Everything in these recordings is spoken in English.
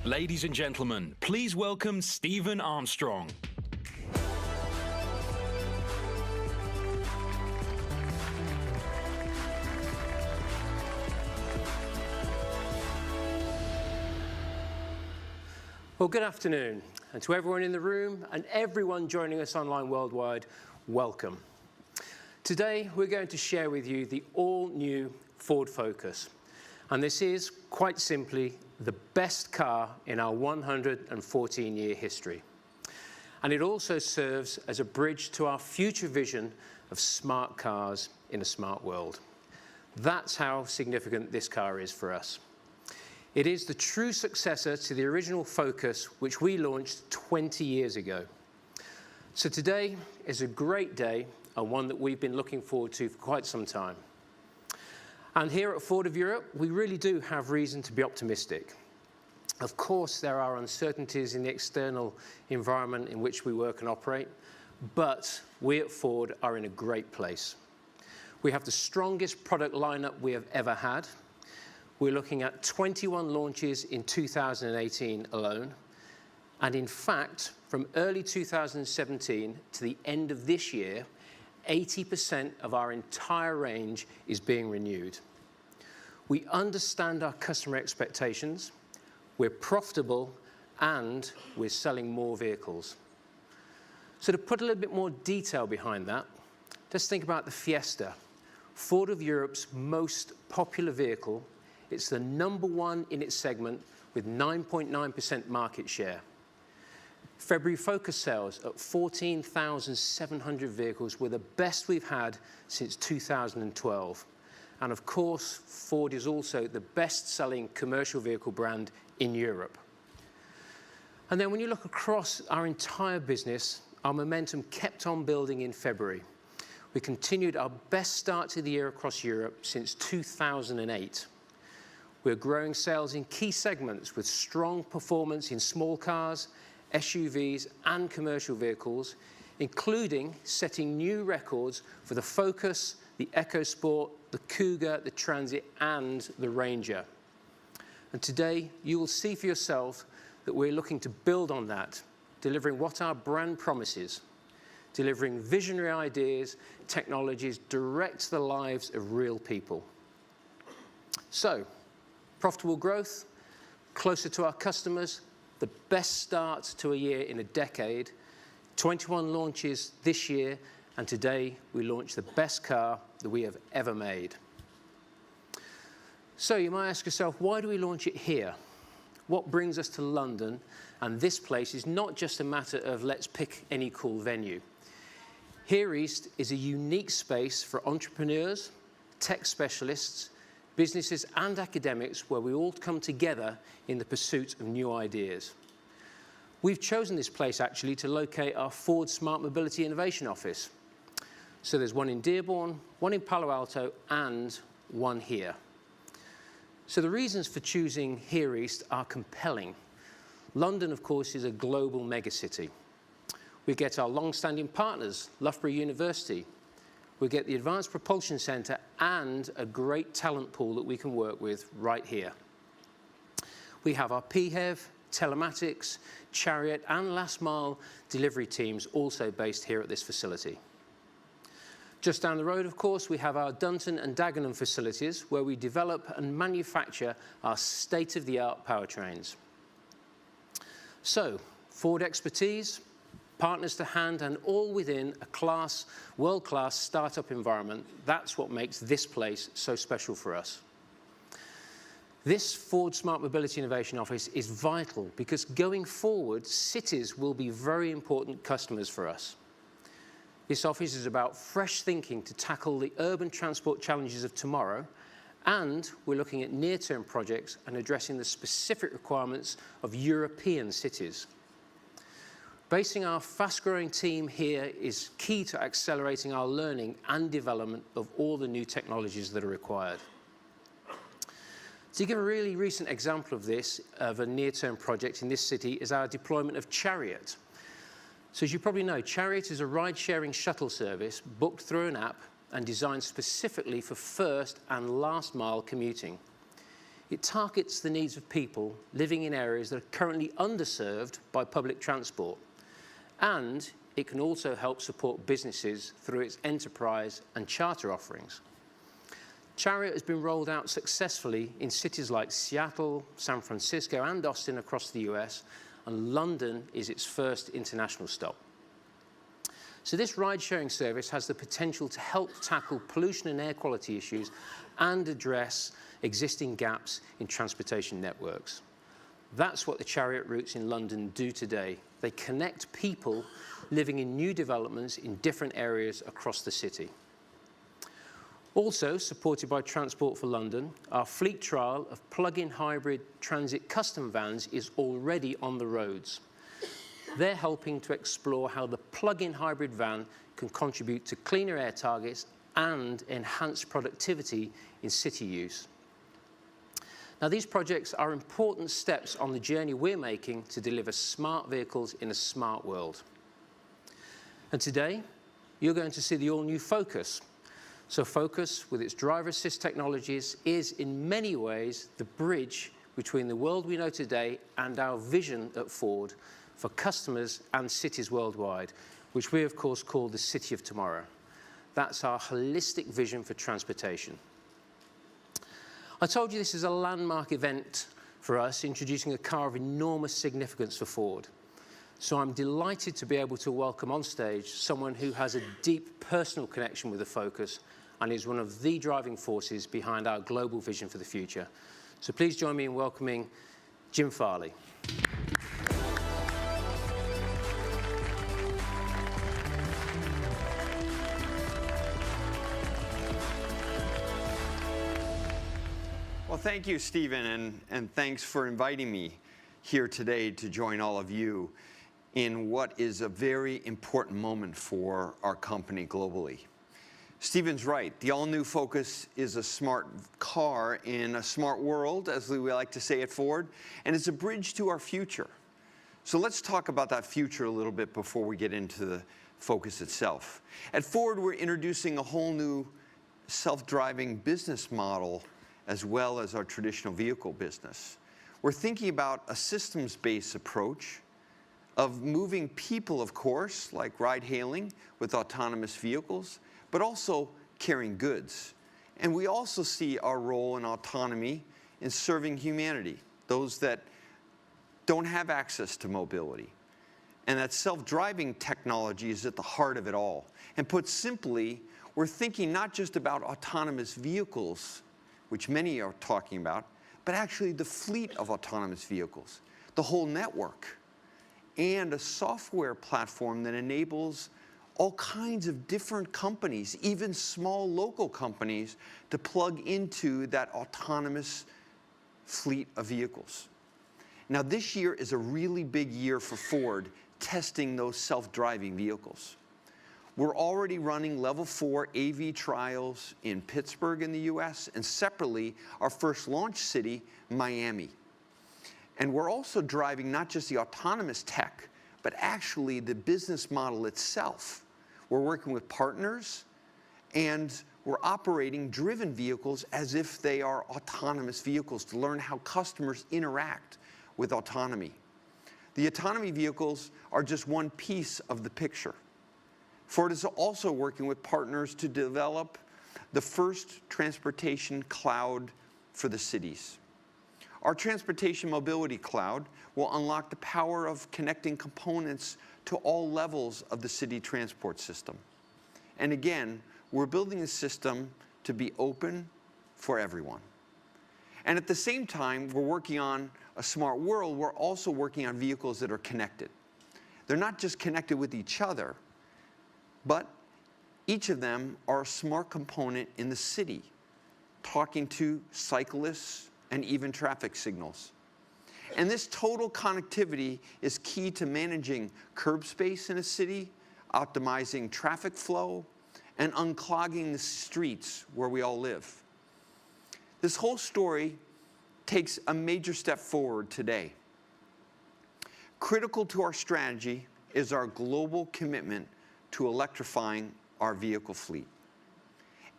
Ladies and gentlemen, please welcome Stephen Armstrong. Well, good afternoon, and to everyone in the room and everyone joining us online worldwide, welcome. Today, we're going to share with you the all-new Ford Focus, and this is, quite simply, the best car in our 114-year history. And it also serves as a bridge to our future vision of smart cars in a smart world. That's how significant this car is for us. It is the true successor to the original Focus, which we launched 20 years ago. So today is a great day, and one that we've been looking forward to for quite some time. And here at Ford of Europe, we really do have reason to be optimistic. Of course, there are uncertainties in the external environment in which we work and operate, but we at Ford are in a great place. We have the strongest product lineup we have ever had. We're looking at 21 launches in 2018 alone. And in fact, from early 2017 to the end of this year, 80% of our entire range is being renewed. We understand our customer expectations, we're profitable, and we're selling more vehicles. So to put a little bit more detail behind that, let's think about the Fiesta, Ford of Europe's most popular vehicle. It's the #1 in its segment with 9.9% market share. February Focus sales at 14,700 vehicles were the best we've had since 2012. And of course, Ford is also the best-selling commercial vehicle brand in Europe. And then when you look across our entire business, our momentum kept on building in February. We continued our best start to the year across Europe since 2008. We're growing sales in key segments with strong performance in small cars, SUVs and commercial vehicles, including setting new records for the Focus, the EcoSport, the Cougar, the Transit and the Ranger. And today you will see for yourself that we're looking to build on that, delivering what our brand promises, delivering visionary ideas, technologies direct to the lives of real people. So, profitable growth, closer to our customers, the best start to a year in a decade, 21 launches this year, and today we launched the best car that we have ever made. So you might ask yourself, why do we launch it here? What brings us to London? And this place is not just a matter of let's pick any cool venue. Here East is a unique space for entrepreneurs, tech specialists, businesses and academics where we all come together in the pursuit of new ideas. We've chosen this place actually to locate our Ford Smart Mobility Innovation Office. So there's one in Dearborn, one in Palo Alto and one here. So the reasons for choosing here East are compelling. London, of course, is a global megacity. We get our long-standing partners, Loughborough University. We get the Advanced Propulsion Centre and a great talent pool that we can work with right here. We have our PHEV, telematics, chariot and last mile delivery teams also based here at this facility. Just down the road, of course, we have our Dunton and Dagenham facilities where we develop and manufacture our state-of-the-art powertrains. So, Ford expertise, partners to hand, and all within a world-class startup environment. That's what makes this place so special for us. This Ford Smart Mobility Innovation Office is vital because going forward, cities will be very important customers for us. This office is about fresh thinking to tackle the urban transport challenges of tomorrow, and we're looking at near-term projects and addressing the specific requirements of European cities. Basing our fast-growing team here is key to accelerating our learning and development of all the new technologies that are required. To give a really recent example of this, of a near-term project in this city, is our deployment of Chariot. So as you probably know, Chariot is a ride-sharing shuttle service booked through an app and designed specifically for first and last mile commuting. It targets the needs of people living in areas that are currently underserved by public transport. And it can also help support businesses through its enterprise and charter offerings. Chariot has been rolled out successfully in cities like Seattle, San Francisco, and Austin across the US, and London is its first international stop. So this ride-sharing service has the potential to help tackle pollution and air quality issues and address existing gaps in transportation networks. That's what the Chariot routes in London do today. They connect people living in new developments in different areas across the city. Also supported by Transport for London, our fleet trial of plug-in hybrid transit custom vans is already on the roads. They're helping to explore how the plug-in hybrid van can contribute to cleaner air targets and enhance productivity in city use. Now, these projects are important steps on the journey we're making to deliver smart vehicles in a smart world. And today, you're going to see the all-new Focus. So Focus, with its driver assist technologies, is in many ways the bridge between the world we know today and our vision at Ford for customers and cities worldwide, which we of course call the City of Tomorrow. That's our holistic vision for transportation. I told you this is a landmark event for us, introducing a car of enormous significance for Ford. So I'm delighted to be able to welcome on stage someone who has a deep personal connection with the Focus and is one of the driving forces behind our global vision for the future. So please join me in welcoming Jim Farley. Well, thank you, Stephen, and thanks for inviting me here today to join all of you in what is a very important moment for our company globally. Stephen's right. The all-new Focus is a smart car in a smart world, as we like to say at Ford, and it's a bridge to our future. So let's talk about that future a little bit before we get into the Focus itself. At Ford, we're introducing a whole new self-driving business model as well as our traditional vehicle business. We're thinking about a systems-based approach of moving people, of course, like ride-hailing with autonomous vehicles, but also carrying goods. And we also see our role in autonomy in serving humanity, those that don't have access to mobility. And that self-driving technology is at the heart of it all. And put simply, we're thinking not just about autonomous vehicles, which many are talking about, but actually the fleet of autonomous vehicles, the whole network, and a software platform that enables all kinds of different companies, even small local companies, to plug into that autonomous fleet of vehicles. Now, this year is a really big year for Ford testing those self-driving vehicles. We're already running level 4 AV trials in Pittsburgh in the US, and separately, our first launch city, Miami. And we're also driving not just the autonomous tech, but actually the business model itself. We're working with partners, and we're operating driven vehicles as if they are autonomous vehicles to learn how customers interact with autonomy. The autonomy vehicles are just one piece of the picture. Ford is also working with partners to develop the first transportation cloud for the cities. Our Transportation Mobility Cloud will unlock the power of connecting components to all levels of the city transport system. And again, we're building a system to be open for everyone. And at the same time, we're working on a smart world. We're also working on vehicles that are connected. They're not just connected with each other, but each of them are a smart component in the city, talking to cyclists and even traffic signals. And this total connectivity is key to managing curb space in a city, optimizing traffic flow, and unclogging the streets where we all live. This whole story takes a major step forward today. Critical to our strategy is our global commitment to electrifying our vehicle fleet.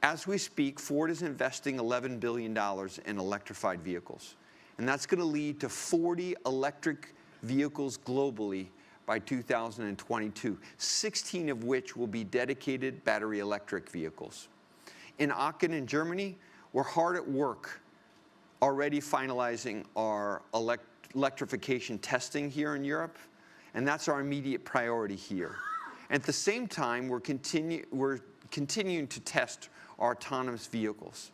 As we speak, Ford is investing $11 billion in electrified vehicles. And that's going to lead to 40 electric vehicles globally by 2022, 16 of which will be dedicated battery electric vehicles. In Aachen in Germany, we're hard at work already finalizing our electrification testing here in Europe, and that's our immediate priority here. And at the same time, we're continuing to test our autonomous vehicles.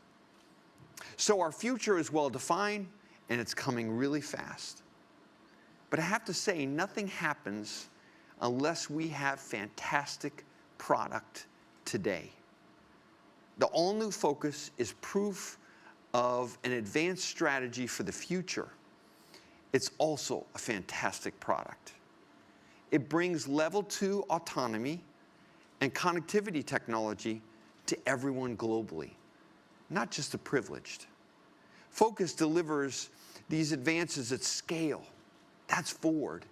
So our future is well defined, and it's coming really fast. But I have to say, nothing happens unless we have fantastic product today. The all-new Focus is proof of an advanced strategy for the future. It's also a fantastic product. It brings level 2 autonomy and connectivity technology to everyone globally, not just the privileged. Focus delivers these advances at scale. That's Ford.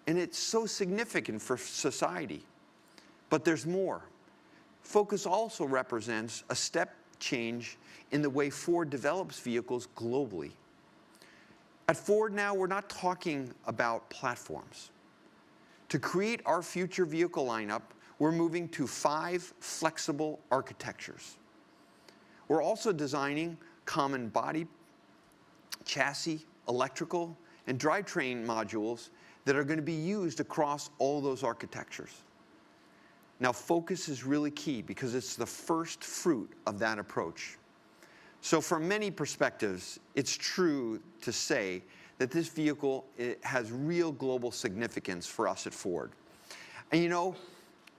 And it's so significant for society. But there's more. Focus also represents a step change in the way Ford develops vehicles globally. At Ford now, we're not talking about platforms. To create our future vehicle lineup, we're moving to 5 flexible architectures. We're also designing common body, chassis, electrical, and drivetrain modules that are going to be used across all those architectures. Now, focus is really key because it's the first fruit of that approach. So from many perspectives, it's true to say that this vehicle has real global significance for us at Ford. And you know,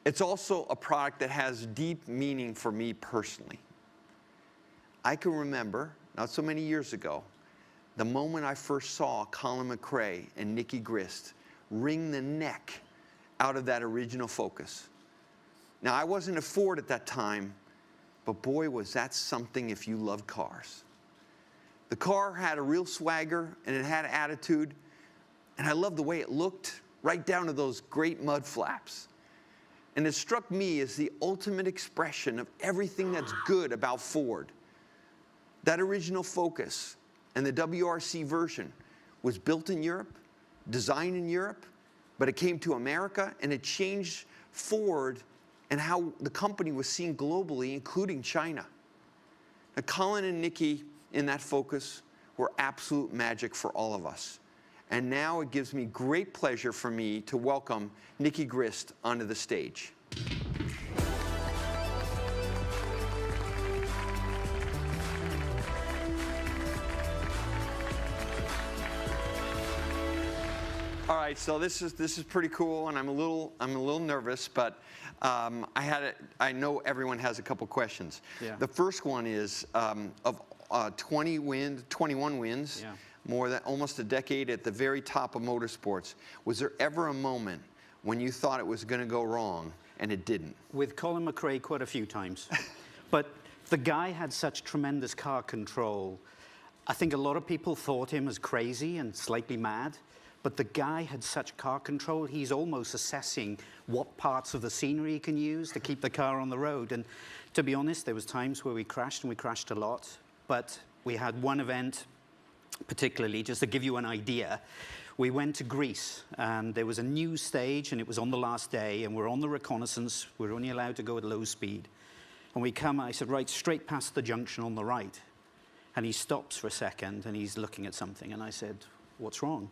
it's also a product that has deep meaning for me personally. I can remember, not so many years ago, the moment I first saw Colin McRae and Nicky Grist wring the neck out of that original Focus. Now, I wasn't at Ford at that time, but boy, was that something if you loved cars. The car had a real swagger, and it had attitude, and I loved the way it looked, right down to those great mud flaps. And it struck me as the ultimate expression of everything that's good about Ford. That original Focus and the WRC version was built in Europe, designed in Europe, but it came to America, and it changed Ford and how the company was seen globally, including China. Now, Colin and Nicky in that Focus were absolute magic for all of us. And now it gives me great pleasure for me to welcome Nicky Grist onto the stage. All right, so this is pretty cool, and I'm a little nervous, but I know everyone has a couple questions. Yeah. The first one is of 21 wins, yeah. more than almost a decade at the very top of motorsports. Was there ever a moment when you thought it was going to go wrong and it didn't? With Colin McRae quite a few times. But the guy had such tremendous car control. I think a lot of people thought him as crazy and slightly mad. But the guy had such car control, he's almost assessing what parts of the scenery he can use to keep the car on the road. And to be honest, there was times where we crashed, and we crashed a lot. But we had one event, particularly, just to give you an idea. We went to Greece, and there was a new stage, and it was on the last day, and we're on the reconnaissance. We're only allowed to go at low speed. And we come, I said, right, straight past the junction on the right. And he stops for a second, and he's looking at something. And I said, what's wrong?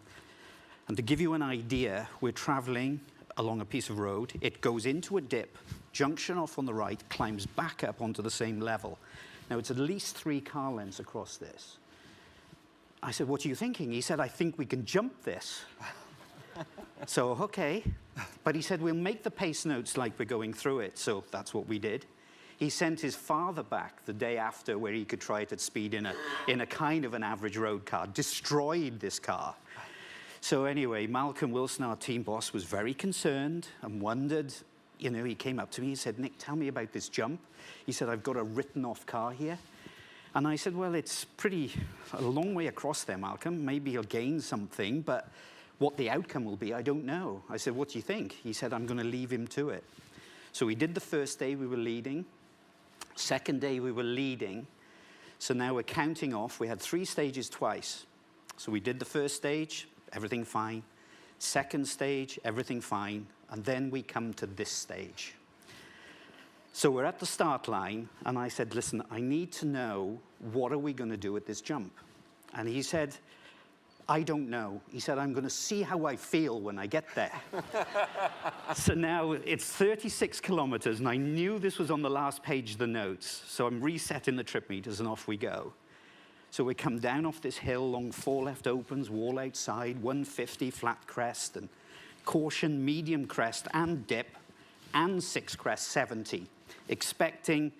And to give you an idea, we're traveling along a piece of road. It goes into a dip, junction off on the right, climbs back up onto the same level. Now, it's at least 3 car lengths across this. I said, what are you thinking? He said, I think we can jump this. So, okay. But he said, we'll make the pace notes like we're going through it. So that's what we did. He sent his father back the day after where he could try it at speed in a kind of an average road car, destroyed this car. So anyway, Malcolm Wilson, our team boss, was very concerned and wondered, you know, he came up to me and said, Nick, tell me about this jump. He said, I've got a written off car here. And I said, well, it's a long way across there, Malcolm. Maybe you'll gain something, but what the outcome will be, I don't know. I said, what do you think? He said, I'm going to leave him to it. So we did the first day we were leading. Second day, we were leading. So now we're counting off. We had 3 stages twice. So we did the first stage, everything fine. Second stage, everything fine. And then we come to this stage. So we're at the start line, and I said, listen, I need to know, what are we going to do at this jump? And he said, I don't know. He said, I'm going to see how I feel when I get there. So now it's 36 kilometers, and I knew this was on the last page of the notes. So I'm resetting the trip meters, and off we go. So we come down off this hill along 4 left opens, wall outside, 150 flat crest, and caution, medium crest, and dip, and 6 crest, 70. Expecting,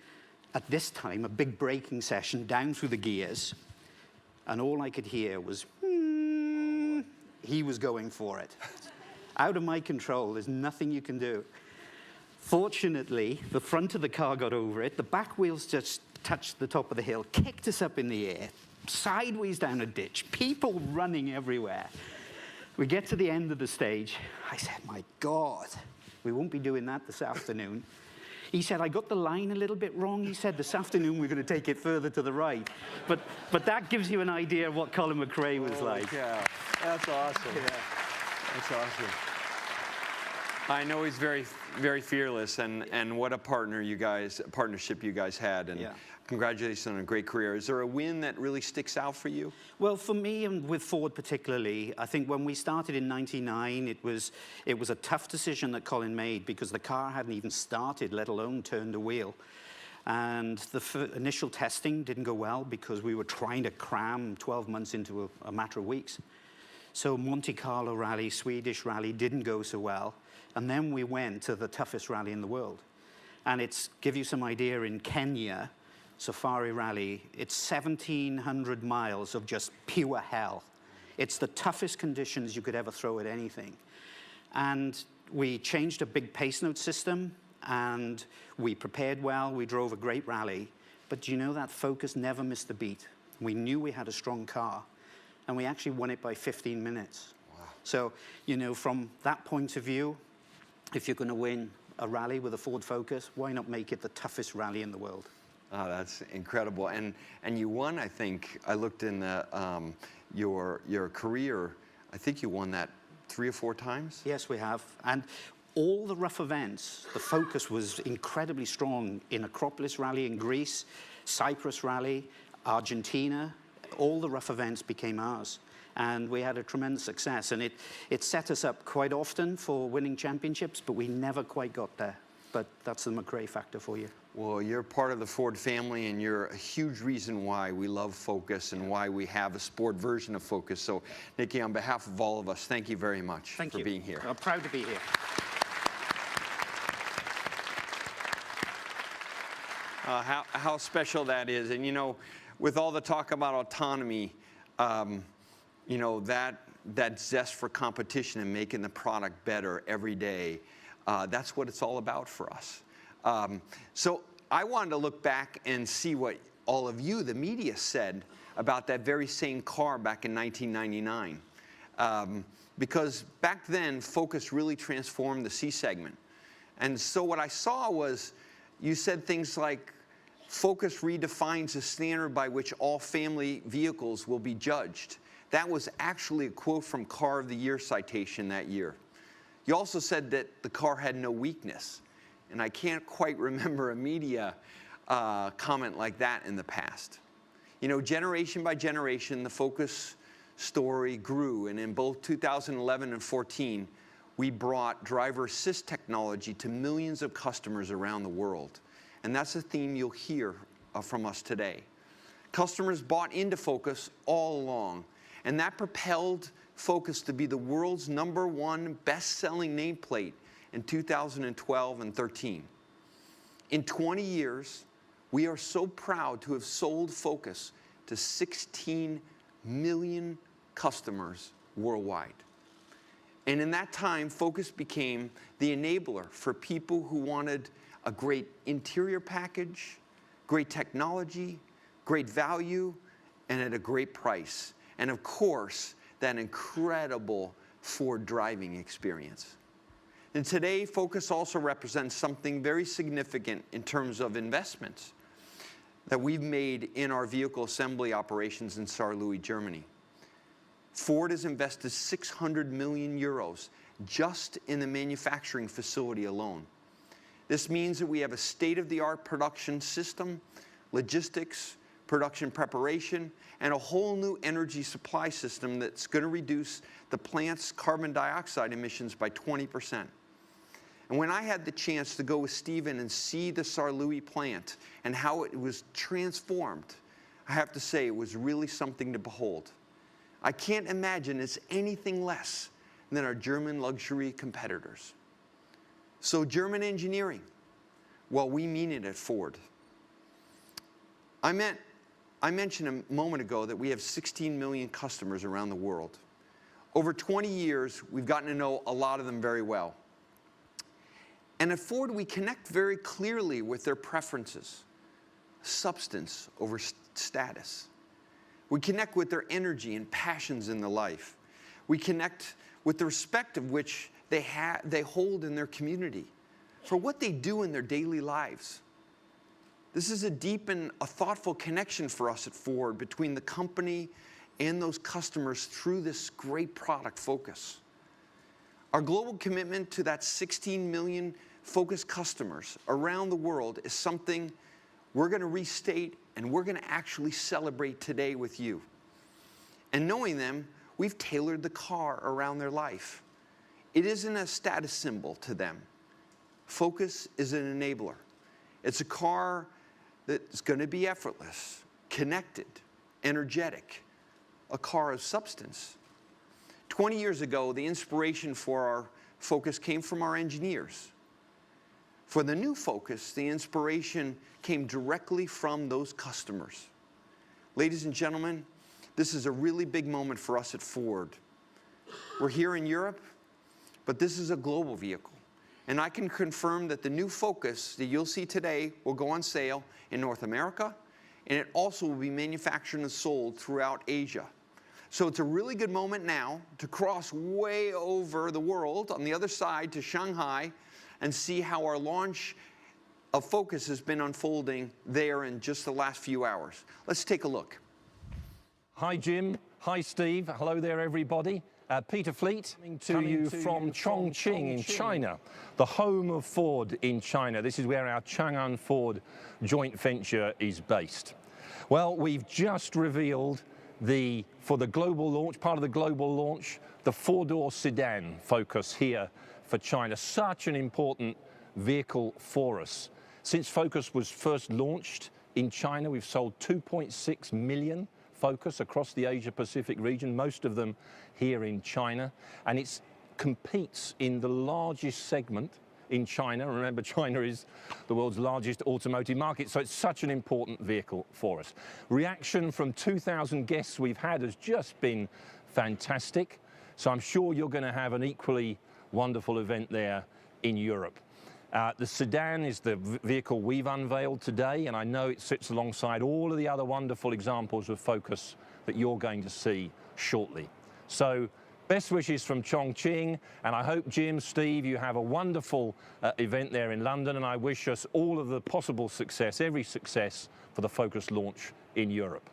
at this time, a big braking session down through the gears. And all I could hear was, he was going for it. Out of my control, there's nothing you can do. Fortunately, the front of the car got over it. The back wheels just touched the top of the hill, kicked us up in the air, sideways down a ditch, people running everywhere. We get to the end of the stage. I said, my God, we won't be doing that this afternoon. He said, I got the line a little bit wrong. He said, this afternoon we're going to take it further to the right. But that gives you an idea of what Colin McRae was like. Yeah, that's awesome. Yeah. That's awesome. I know he's very, very fearless, and what a partnership you guys had, and yeah. Congratulations on a great career. Is there a win that really sticks out for you? Well, for me, and with Ford particularly, I think when we started in '99, it was a tough decision that Colin made, because the car hadn't even started, let alone turned a wheel. And the initial testing didn't go well, because we were trying to cram 12 months into a matter of weeks. So Monte Carlo rally, Swedish rally didn't go so well. And then we went to the toughest rally in the world. And give you some idea, in Kenya, Safari Rally, it's 1,700 miles of just pure hell. It's the toughest conditions you could ever throw at anything. And we changed a big pace note system, and we prepared well. We drove a great rally. But you know, that Focus never missed a beat. We knew we had a strong car, and we actually won it by 15 minutes. Wow. So, you know, from that point of view, if you're going to win a rally with a Ford Focus, why not make it the toughest rally in the world? Oh, that's incredible. And you won, I think, I looked in the, your career, I think you won that 3 or 4 times? Yes, we have. And all the rough events, the Focus was incredibly strong in Acropolis Rally in Greece, Cyprus Rally, Argentina. All the rough events became ours. And we had a tremendous success. And it set us up quite often for winning championships, but we never quite got there. But that's the McRae factor for you. Well, you're part of the Ford family, and you're a huge reason why we love Focus and why we have a sport version of Focus. So, Nicky, on behalf of all of us, thank you very much for being here. I'm proud to be here. How special that is. And, you know, with all the talk about autonomy, you know, that zest for competition and making the product better every day, that's what it's all about for us. So I wanted to look back and see what all of you, the media, said about that very same car back in 1999. Because back then, Focus really transformed the C segment. And so what I saw was, you said things like, Focus redefines the standard by which all family vehicles will be judged. That was actually a quote from Car of the Year citation that year. You also said that the car had no weakness. And I can't quite remember a media comment like that in the past. You know, generation by generation, the Focus story grew. And in both 2011 and 14, we brought driver assist technology to millions of customers around the world. And that's a theme you'll hear from us today. Customers bought into Focus all along. And that propelled Focus to be the world's #1 best-selling nameplate in 2012 and 13. In 20 years, we are so proud to have sold Focus to 16 million customers worldwide. And in that time, Focus became the enabler for people who wanted a great interior package, great technology, great value, and at a great price. And of course, that incredible Ford driving experience. And today, Focus also represents something very significant in terms of investments that we've made in our vehicle assembly operations in Saarlouis, Germany. Ford has invested 600 million euros just in the manufacturing facility alone. This means that we have a state-of-the-art production system, logistics, production preparation, and a whole new energy supply system that's going to reduce the plant's carbon dioxide emissions by 20%. And when I had the chance to go with Stephen and see the Saarlouis plant and how it was transformed, I have to say it was really something to behold. I can't imagine it's anything less than our German luxury competitors. So German engineering, well, we mean it at Ford. I mentioned a moment ago that we have 16 million customers around the world. Over 20 years, we've gotten to know a lot of them very well. And at Ford, we connect very clearly with their preferences, substance over status. We connect with their energy and passions in the life. We connect with the respect of which they hold in their community for what they do in their daily lives. This is a deep and a thoughtful connection for us at Ford between the company and those customers through this great product focus. Our global commitment to that 16 million focused customers around the world is something we're going to restate and we're going to actually celebrate today with you. And knowing them, we've tailored the car around their life. It isn't a status symbol to them. Focus is an enabler. It's a car that's going to be effortless, connected, energetic, a car of substance. 20 years ago, the inspiration for our Focus came from our engineers. For the new Focus, the inspiration came directly from those customers. Ladies and gentlemen, this is a really big moment for us at Ford. We're here in Europe, but this is a global vehicle. And I can confirm that the new Focus that you'll see today will go on sale in North America, and it also will be manufactured and sold throughout Asia. So it's a really good moment now to cross way over the world on the other side to Shanghai and see how our launch of Focus has been unfolding there in just the last few hours. Let's take a look. Hi, Jim. Hi, Steve. Hello there, everybody. Peter Fleet coming to you from Chongqing in China, the home of Ford in China. This is where our Chang'an Ford joint venture is based. Well, we've just revealed for the global launch, part of the global launch, the four-door sedan Focus here for China. Such an important vehicle for us. Since Focus was first launched in China, we've sold 2.6 million Focus across the Asia-Pacific region, most of them here in China, and it competes in the largest segment in China. Remember, China is the world's largest automotive market, so it's such an important vehicle for us. Reaction from 2,000 guests we've had has just been fantastic, so I'm sure you're going to have an equally wonderful event there in Europe. The sedan is the vehicle we've unveiled today, and I know it sits alongside all of the other wonderful examples of Focus that you're going to see shortly. So best wishes from Chongqing, and I hope, Jim, Steve, you have a wonderful event there in London, and I wish us all of the possible success, every success for the Focus launch in Europe.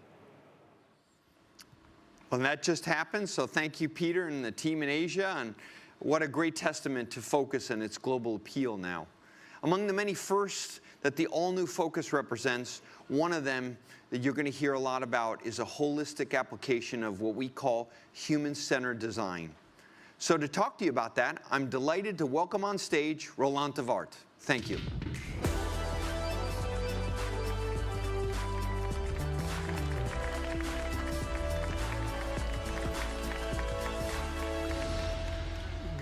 Well, that just happened, so thank you, Peter, and the team in Asia, and what a great testament to Focus and its global appeal now. Among the many firsts that the all-new Focus represents, one of them that you're going to hear a lot about is a holistic application of what we call human-centered design. So to talk to you about that, I'm delighted to welcome on stage Roland de Waart. Thank you.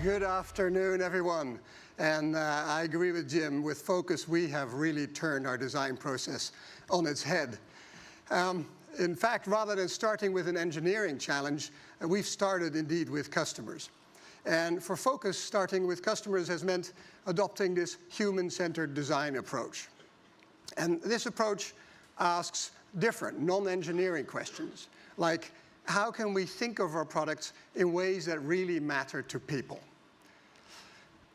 Good afternoon, everyone. And I agree with Jim. With Focus, we have really turned our design process on its head. In fact, rather than starting with an engineering challenge, we've started indeed with customers. And for Focus, starting with customers has meant adopting this human-centered design approach. And this approach asks different non-engineering questions, like how can we think of our products in ways that really matter to people?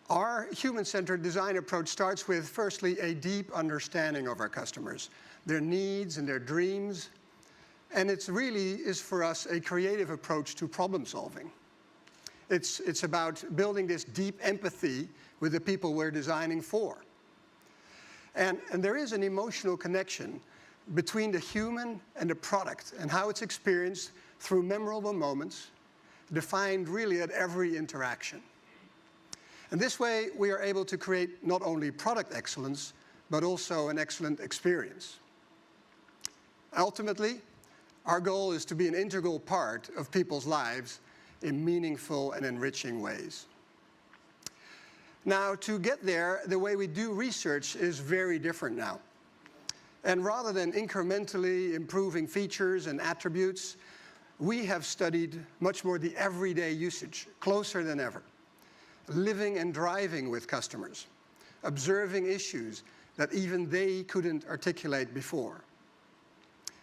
Our human-centered design approach starts with, firstly, a deep understanding of our customers, their needs and their dreams, and it really is for us a creative approach to problem solving. It's about building this deep empathy with the people we're designing for. And there is an emotional connection between the human and the product and how it's experienced through memorable moments, defined really at every interaction. And this way, we are able to create not only product excellence, but also an excellent experience. Ultimately, our goal is to be an integral part of people's lives in meaningful and enriching ways. Now, to get there, the way we do research is very different now. And rather than incrementally improving features and attributes, we have studied much more the everyday usage, closer than ever. Living and driving with customers, observing issues that even they couldn't articulate before.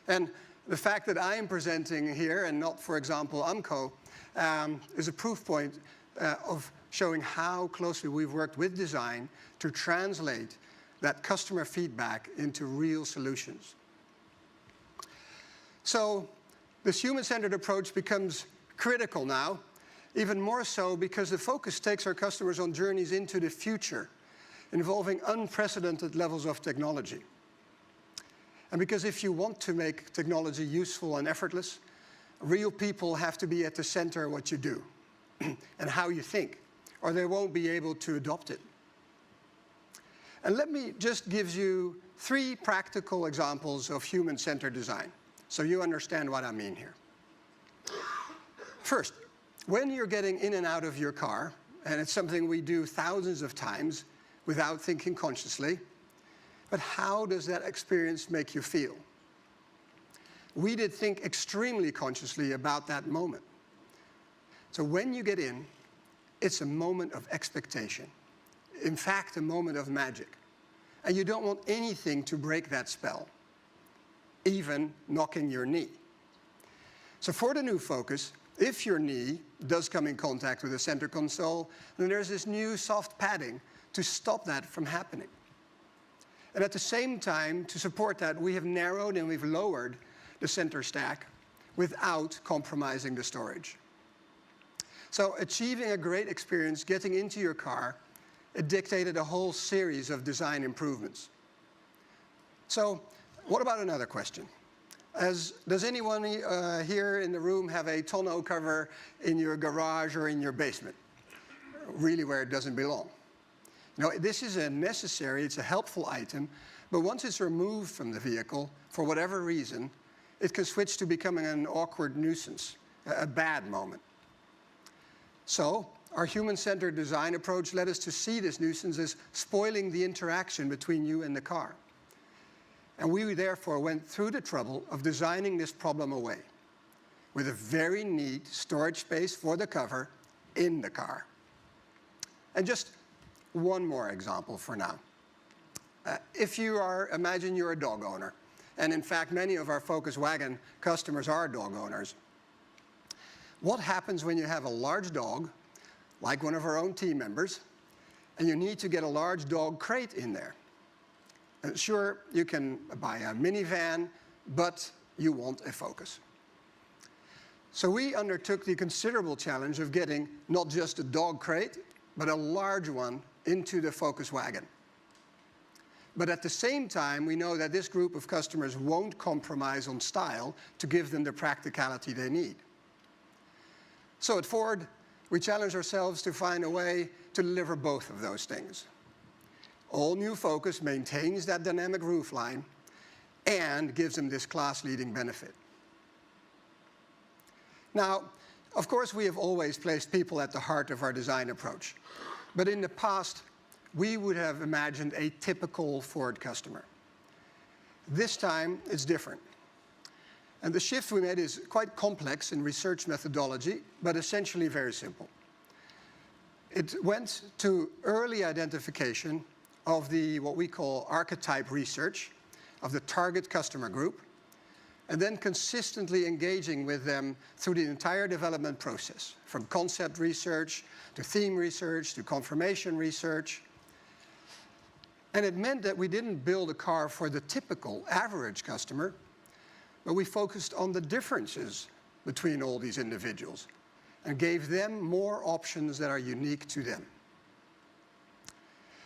And the fact that I am presenting here and not, for example, UMCO, is a proof point of showing how closely we've worked with design to translate that customer feedback into real solutions. So this human-centered approach becomes critical now, even more so because the focus takes our customers on journeys into the future, involving unprecedented levels of technology. And because if you want to make technology useful and effortless, real people have to be at the center of what you do and how you think, or they won't be able to adopt it. And let me just give you 3 practical examples of human-centered design, so you understand what I mean here. First, when you're getting in and out of your car, and it's something we do thousands of times without thinking consciously, but how does that experience make you feel? We did think extremely consciously about that moment. So when you get in, it's a moment of expectation. In fact, a moment of magic. And you don't want anything to break that spell, even knocking your knee. So for the new Focus, if your knee does come in contact with the center console, then there's this new soft padding to stop that from happening. And at the same time, to support that, we have narrowed and we've lowered the center stack without compromising the storage. So achieving a great experience getting into your car, it dictated a whole series of design improvements. So what about another question? Does anyone here in the room have a tonneau cover in your garage or in your basement? Really where it doesn't belong. No, this is a necessary, it's a helpful item, but once it's removed from the vehicle, for whatever reason, it can switch to becoming an awkward nuisance, a bad moment. So, our human-centered design approach led us to see this nuisance as spoiling the interaction between you and the car. And we therefore went through the trouble of designing this problem away, with a very neat storage space for the cover in the car. And just one more example for now. Imagine you're a dog owner, and in fact many of our Focus Wagon customers are dog owners. What happens when you have a large dog, like one of our own team members, and you need to get a large dog crate in there? Sure, you can buy a minivan, but you want a Focus. So we undertook the considerable challenge of getting not just a dog crate, but a large one into the Focus Wagon. But at the same time, we know that this group of customers won't compromise on style to give them the practicality they need. So at Ford, we challenged ourselves to find a way to deliver both of those things. All new Focus maintains that dynamic roofline and gives them this class-leading benefit. Now, of course, we have always placed people at the heart of our design approach. But in the past, we would have imagined a typical Ford customer. This time, it's different. And the shift we made is quite complex in research methodology, but essentially very simple. It went to early identification of what we call archetype research of the target customer group, and then consistently engaging with them through the entire development process, from concept research to theme research to confirmation research. And it meant that we didn't build a car for the typical average customer, but we focused on the differences between all these individuals and gave them more options that are unique to them.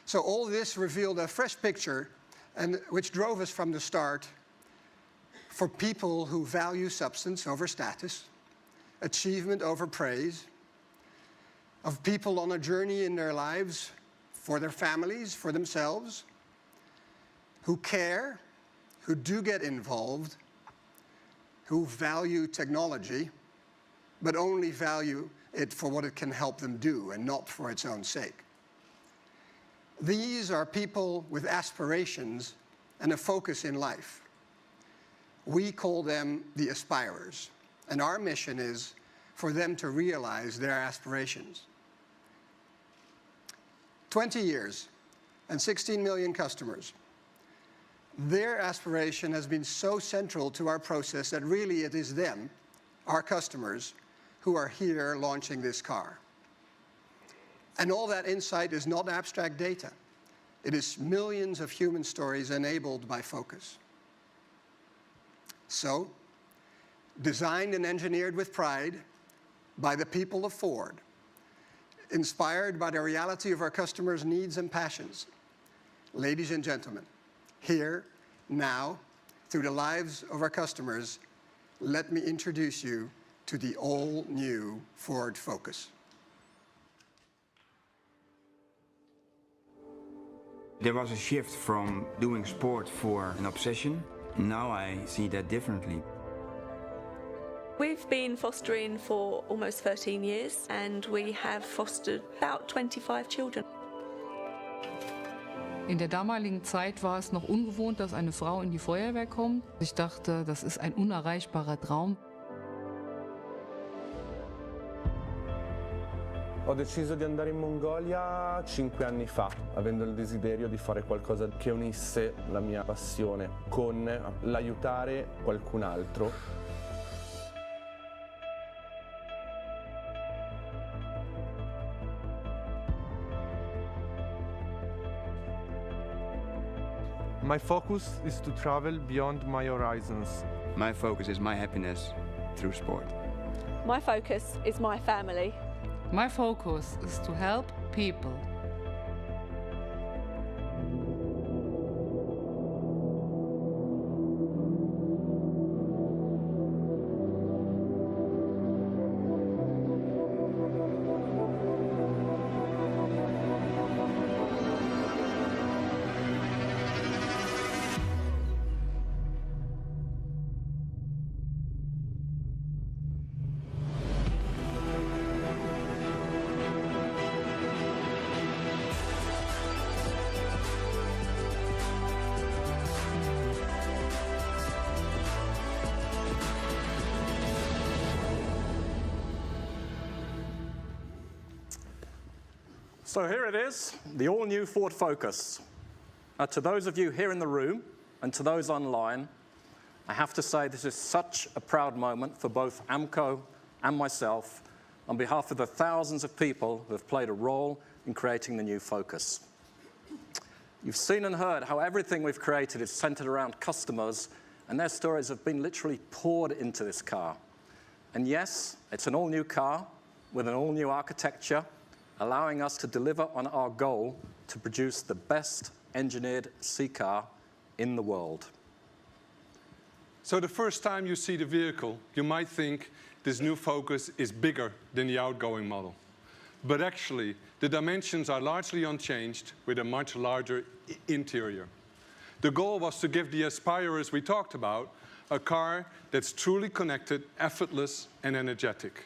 So all this revealed a fresh picture, and which drove us from the start for people who value substance over status, achievement over praise, of people on a journey in their lives for their families, for themselves, who care, who do get involved, who value technology, but only value it for what it can help them do and not for its own sake. These are people with aspirations and a focus in life. We call them the aspirers, and our mission is for them to realize their aspirations. 20 years and 16 million customers. Their aspiration has been so central to our process that really it is them, our customers, who are here launching this car. And all that insight is not abstract data. It is millions of human stories enabled by focus. So, designed and engineered with pride by the people of Ford, inspired by the reality of our customers' needs and passions. Ladies and gentlemen, here, now, through the lives of our customers, let me introduce you to the all-new Ford Focus. There was a shift from doing sport for an obsession. Now I see that differently. We've been fostering for almost 13 years and we have fostered about 25 children. In der damaligen Zeit war es noch ungewohnt, dass eine Frau in die Feuerwehr kommt. Ich dachte, das ist ein unerreichbarer Traum. Ho deciso di andare in Mongolia 5 anni fa, avendo il desiderio di fare qualcosa che unisse la mia passione con l'aiutare qualcun altro. My focus is to travel beyond my horizons. My focus is my happiness through sport. My focus is my family. My focus is to help people. So here it is, the all-new Ford Focus. To those of you here in the room and to those online, I have to say this is such a proud moment for both AMCO and myself on behalf of the thousands of people who have played a role in creating the new Focus. You've seen and heard how everything we've created is centered around customers, and their stories have been literally poured into this car. And yes, it's an all-new car with an all-new architecture, allowing us to deliver on our goal to produce the best engineered C-car in the world. So the first time you see the vehicle, you might think this new Focus is bigger than the outgoing model. But actually, the dimensions are largely unchanged with a much larger interior. The goal was to give the aspirers we talked about a car that's truly connected, effortless, and energetic.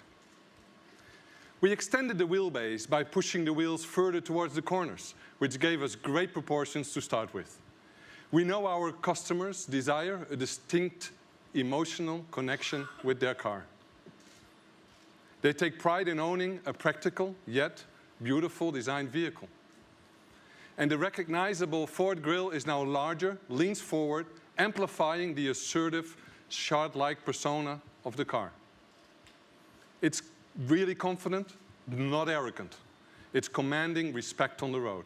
We extended the wheelbase by pushing the wheels further towards the corners, which gave us great proportions to start with. We know our customers desire a distinct emotional connection with their car. They take pride in owning a practical yet beautiful design vehicle. And the recognizable Ford grille is now larger, leans forward, amplifying the assertive childlike persona of the car. It's really confident, not arrogant. It's commanding respect on the road.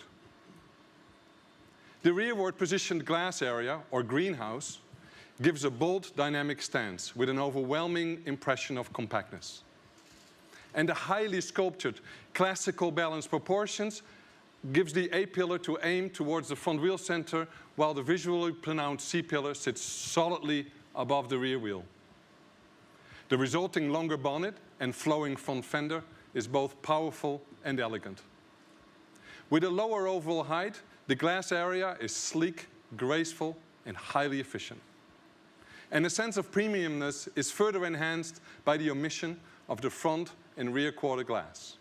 The rearward positioned glass area, or greenhouse, gives a bold, dynamic stance with an overwhelming impression of compactness. And the highly sculptured, classical balanced proportions gives the A-pillar to aim towards the front wheel center, while the visually pronounced C-pillar sits solidly above the rear wheel. The resulting longer bonnet and flowing front fender is both powerful and elegant. With a lower overall height, the glass area is sleek, graceful, and highly efficient. And the sense of premiumness is further enhanced by the omission of the front and rear quarter glass.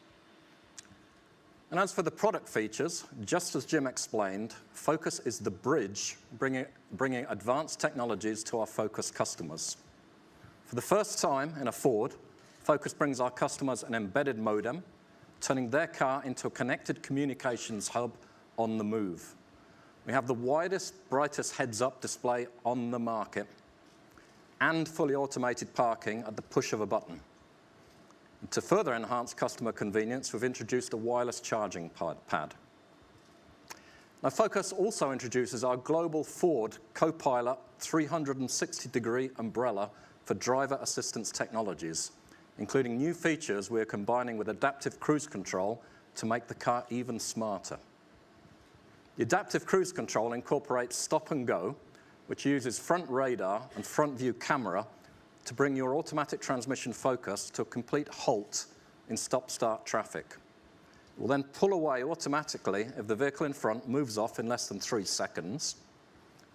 And as for the product features, just as Jim explained, Focus is the bridge bringing advanced technologies to our Focus customers. For the first time in a Ford, Focus brings our customers an embedded modem, turning their car into a connected communications hub on the move. We have the widest, brightest heads-up display on the market and fully automated parking at the push of a button. And to further enhance customer convenience, we've introduced a wireless charging pad. Now, Focus also introduces our global Ford Co-Pilot 360-degree umbrella for driver assistance technologies, including new features we're combining with adaptive cruise control to make the car even smarter. The adaptive cruise control incorporates stop and go, which uses front radar and front view camera to bring your automatic transmission Focus to a complete halt in stop-start traffic. It will then pull away automatically if the vehicle in front moves off in less than 3 seconds.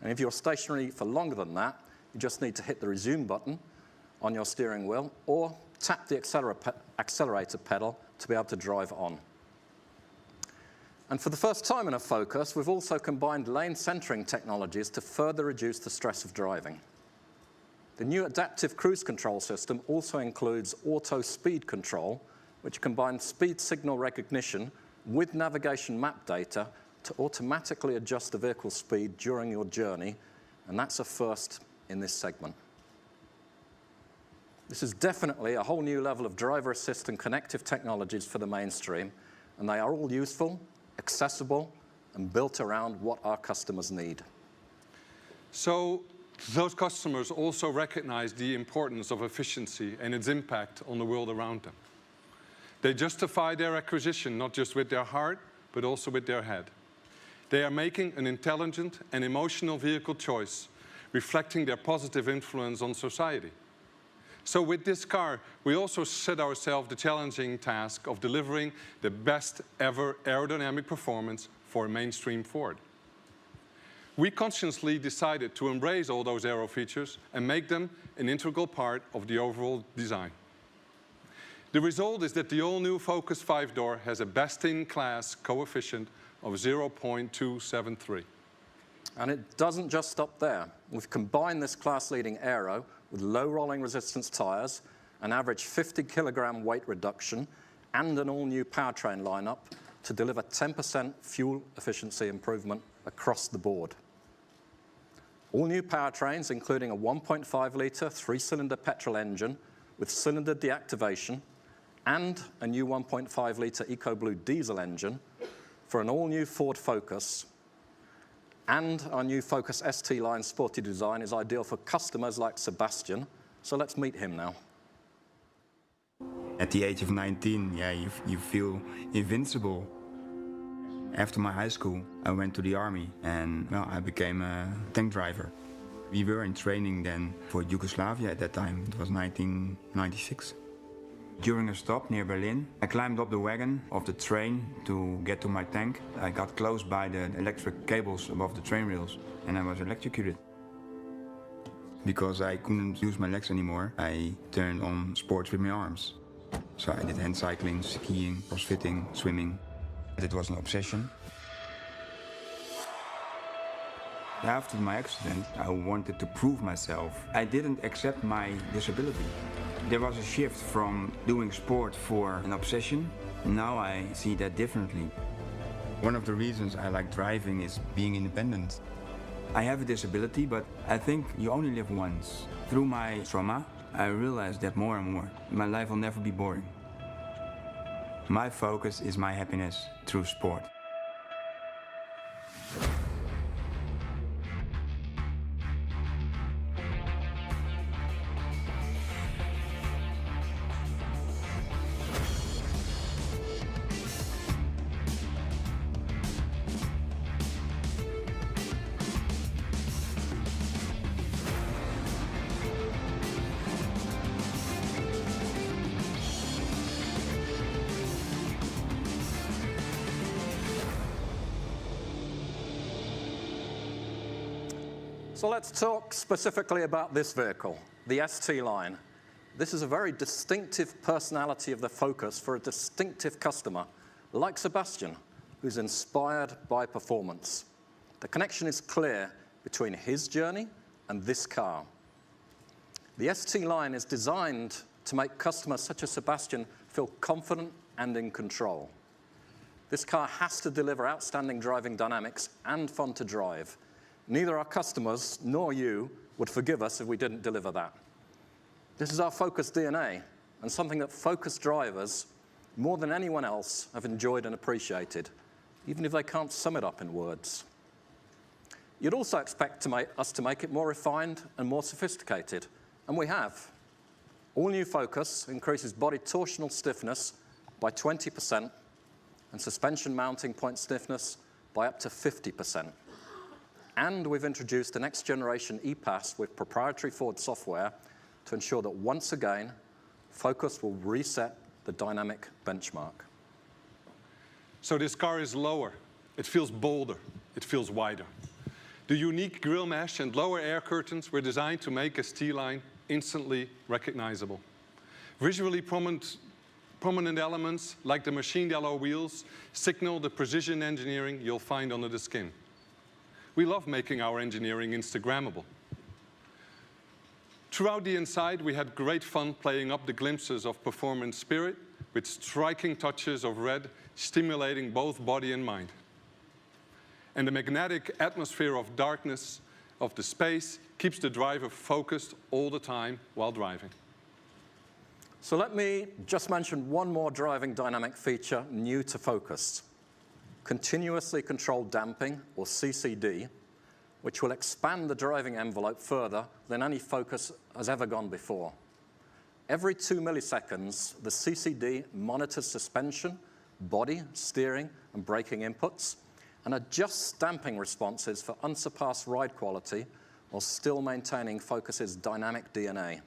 And if you're stationary for longer than that, you just need to hit the resume button on your steering wheel or tap the accelerator pedal to be able to drive on. And for the first time in a Focus, we've also combined lane centering technologies to further reduce the stress of driving. The new adaptive cruise control system also includes auto speed control, which combines speed signal recognition with navigation map data to automatically adjust the vehicle's speed during your journey, and that's a first in this segment. This is definitely a whole new level of driver assist and connective technologies for the mainstream, and they are all useful, accessible, and built around what our customers need. So those customers also recognize the importance of efficiency and its impact on the world around them. They justify their acquisition not just with their heart, but also with their head. They are making an intelligent and emotional vehicle choice, reflecting their positive influence on society. So with this car, we also set ourselves the challenging task of delivering the best ever aerodynamic performance for a mainstream Ford. We consciously decided to embrace all those aero features and make them an integral part of the overall design. The result is that the all-new Focus 5-door has a best-in-class coefficient of 0.273. And it doesn't just stop there. We've combined this class-leading aero with low rolling resistance tyres, an average 50-kilogram weight reduction, and an all-new powertrain lineup to deliver 10% fuel efficiency improvement across the board. All new powertrains, including a 1.5-litre 3-cylinder petrol engine with cylinder deactivation and a new 1.5-litre EcoBlue diesel engine for an all-new Ford Focus. And our new Focus ST line sporty design is ideal for customers like Sebastian. So let's meet him now. At the age of 19, you feel invincible. After my high school, I went to the army and I became a tank driver. We were in training then for Yugoslavia at that time. It was 1996. During a stop near Berlin, I climbed up the wagon of the train to get to my tank. I got close by the electric cables above the train rails and I was electrocuted. Because I couldn't use my legs anymore, I turned on sports with my arms. So I did hand cycling, skiing, crossfitting, swimming. It was an obsession. After my accident, I wanted to prove myself. I didn't accept my disability. There was a shift from doing sport for an obsession. Now I see that differently. One of the reasons I like driving is being independent. I have a disability, but I think you only live once. Through my trauma, I realized that more and more. My life will never be boring. My focus is my happiness through sport. So let's talk specifically about this vehicle, the ST line. This is a very distinctive personality of the Focus for a distinctive customer, like Sebastian, who's inspired by performance. The connection is clear between his journey and this car. The ST line is designed to make customers such as Sebastian feel confident and in control. This car has to deliver outstanding driving dynamics and fun to drive. Neither our customers nor you would forgive us if we didn't deliver that. This is our Focus DNA, and something that Focus drivers, more than anyone else, have enjoyed and appreciated, even if they can't sum it up in words. You'd also expect us to make it more refined and more sophisticated, and we have. All new Focus increases body torsional stiffness by 20% and suspension mounting point stiffness by up to 50%. And we've introduced the next generation ePass with proprietary Ford software to ensure that once again, Focus will reset the dynamic benchmark. So this car is lower, it feels bolder, it feels wider. The unique grille mesh and lower air curtains were designed to make a ST-line instantly recognizable. Visually prominent elements like the machined alloy wheels signal the precision engineering you'll find under the skin. We love making our engineering Instagrammable. Throughout the inside, we had great fun playing up the glimpses of performance spirit with striking touches of red, stimulating both body and mind. And the magnetic atmosphere of darkness of the space keeps the driver focused all the time while driving. So let me just mention one more driving dynamic feature new to Focus. Continuously controlled damping, or CCD, which will expand the driving envelope further than any Focus has ever gone before. Every 2 milliseconds, the CCD monitors suspension, body, steering, and braking inputs, and adjusts damping responses for unsurpassed ride quality while still maintaining Focus's dynamic DNA.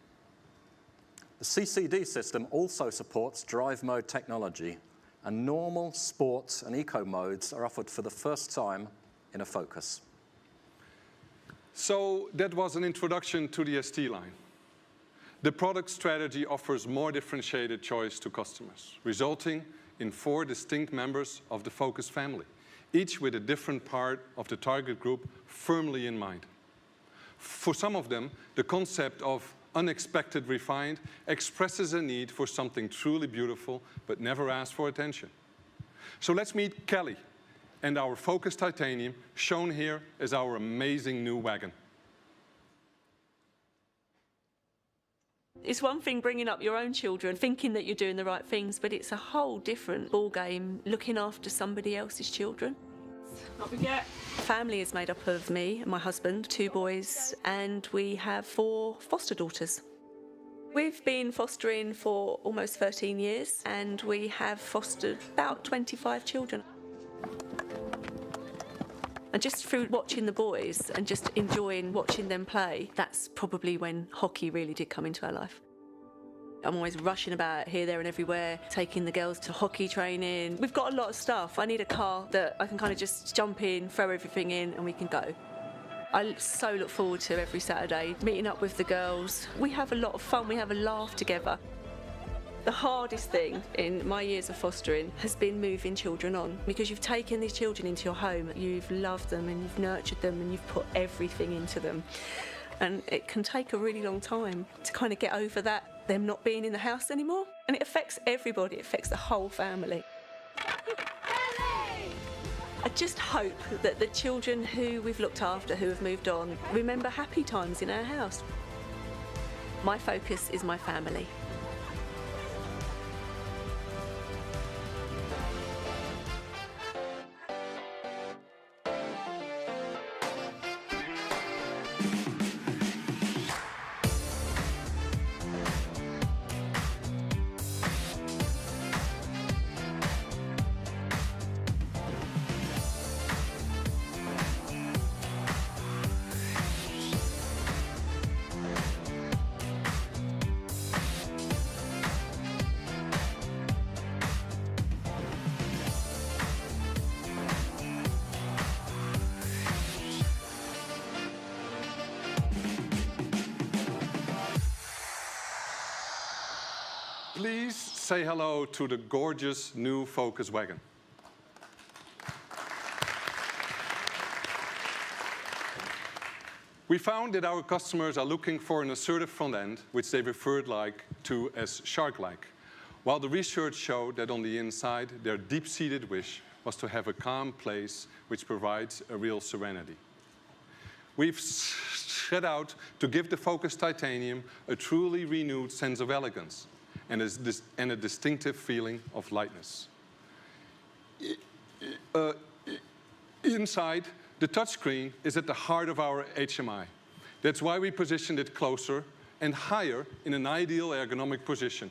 The CCD system also supports drive mode technology, and normal, sports, and eco modes are offered for the first time in a Focus. So that was an introduction to the ST line. The product strategy offers more differentiated choice to customers, resulting in 4 distinct members of the Focus family, each with a different part of the target group firmly in mind. For some of them, the concept of unexpected refined expresses a need for something truly beautiful, but never asks for attention. So let's meet Kelly and our Focus Titanium, shown here as our amazing new wagon. It's one thing bringing up your own children, thinking that you're doing the right things, but it's a whole different ballgame looking after somebody else's children. What we get? Family is made up of me and my husband, 2 boys, and we have 4 foster daughters. We've been fostering for almost 13 years, and we have fostered about 25 children. And just through watching the boys and just enjoying watching them play, that's probably when hockey really did come into our life. I'm always rushing about here, there and everywhere, taking the girls to hockey training. We've got a lot of stuff. I need a car that I can kind of just jump in, throw everything in, and we can go. I so look forward to every Saturday, meeting up with the girls. We have a lot of fun, we have a laugh together. The hardest thing in my years of fostering has been moving children on, because you've taken these children into your home, you've loved them and you've nurtured them and you've put everything into them. And it can take a really long time to kind of get over that, them not being in the house anymore. And it affects everybody, it affects the whole family. A just hope that the children who we've looked after, who have moved on, remember happy times in our house. My focus is my family. Please say hello to the gorgeous new Focus wagon. We found that our customers are looking for an assertive front end, which they referred to as shark-like, while the research showed that on the inside, their deep-seated wish was to have a calm place which provides a real serenity. We've set out to give the Focus Titanium a truly renewed sense of elegance and a distinctive feeling of lightness. Inside, the touchscreen is at the heart of our HMI. That's why we positioned it closer and higher in an ideal ergonomic position,